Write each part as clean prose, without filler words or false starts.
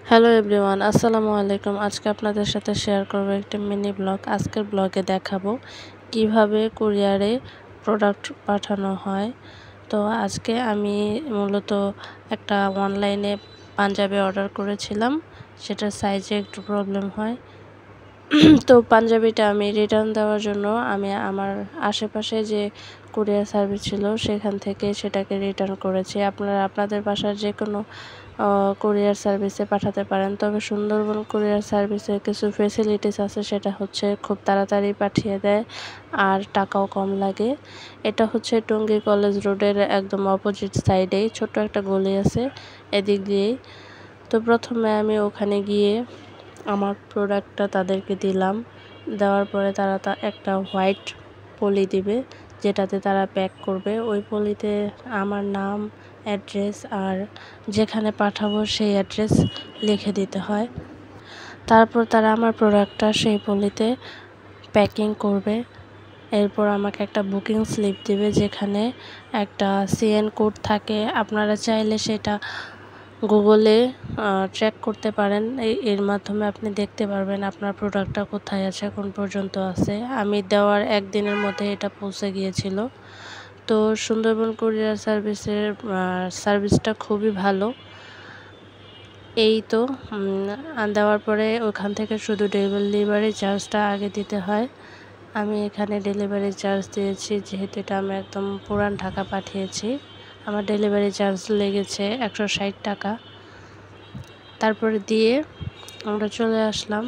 Hello everyone, আসসালামু আলাইকুম। আজকে আপনাদের সাথে শেয়ার করব একটি মিনি ব্লগ। আজকের ব্লগে দেখাবো কিভাবে কুরিয়ারে প্রোডাক্ট পাঠানো হয়। তো আজকে আমি মূলত একটা অনলাইনে পাঞ্জাবি অর্ডার করেছিলাম, সেটার সাইজে একটু প্রবলেম হয়। তো পাঞ্জাবিটা আমি রিটার্ন দেওয়ার জন্য আমি আমার আশেপাশে যে কুরিয়ার সার্ভিস ছিল সেখান থেকে সেটাকে রিটার্ন করেছি। আপনারা আপনাদের বাসার যে কোনো কুরিয়ার সার্ভিসে পাঠাতে পারেন, তবে সুন্দরবন কুরিয়ার সার্ভিসে কিছু ফেসিলিটিস আছে, সেটা হচ্ছে খুব তাড়াতাড়ি পাঠিয়ে দেয় আর টাকাও কম লাগে। এটা হচ্ছে টঙ্গী কলেজ রোডের একদম অপোজিট সাইডেই ছোট্ট একটা গলি আছে, এদিক দিয়েই। তো প্রথমে আমি ওখানে গিয়ে আমার প্রোডাক্টটা তাদেরকে দিলাম। দেওয়ার পরে তারা একটা হোয়াইট পলি দিবে, যেটাতে তারা প্যাক করবে। ওই পলিতে আমার নাম, অ্যাড্রেস আর যেখানে পাঠাবো সেই অ্যাড্রেস লিখে দিতে হয়। তারপর তারা আমার প্রোডাক্টটা সেই পলিতে প্যাকিং করবে। এরপর আমাকে একটা বুকিং স্লিপ দেবে, যেখানে একটা সিএন কোড থাকে। আপনারা চাইলে সেটা গুগলে ট্র্যাক করতে পারেন। এর মাধ্যমে আপনি দেখতে পারবেন আপনার প্রোডাক্টটা কোথায় আছে, কোন পর্যন্ত আছে। আমি দেওয়ার একদিনের মধ্যে এটা পৌঁছে গিয়েছিল। তো সুন্দরবন কুরিয়ার সার্ভিসের সার্ভিসটা খুবই ভালো। এই তো দেওয়ার পরে ওখান থেকে শুধু ডেলিভারি চার্জটা আগে দিতে হয়। আমি এখানে ডেলিভারি চার্জ দিয়েছি, যেহেতু এটা আমি একদম পুরান ঢাকা পাঠিয়েছি। আমার ডেলিভারি চার্জ লেগেছে 160 টাকা। তারপরে দিয়ে আমরা চলে আসলাম।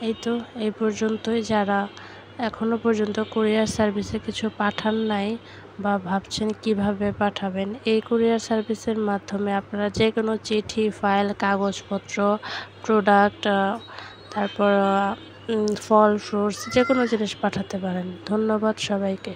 এই তো এই পর্যন্তই। যারা এখনও পর্যন্ত কুরিয়ার সার্ভিসে কিছু পাঠান নাই বা ভাবছেন কিভাবে পাঠাবেন, এই কুরিয়ার সার্ভিসের মাধ্যমে আপনারা যে কোনো চিঠি, ফাইল, কাগজপত্র, প্রোডাক্ট, তারপর ফল, ফ্রুটস যে কোনো জিনিস পাঠাতে পারেন। ধন্যবাদ সবাইকে।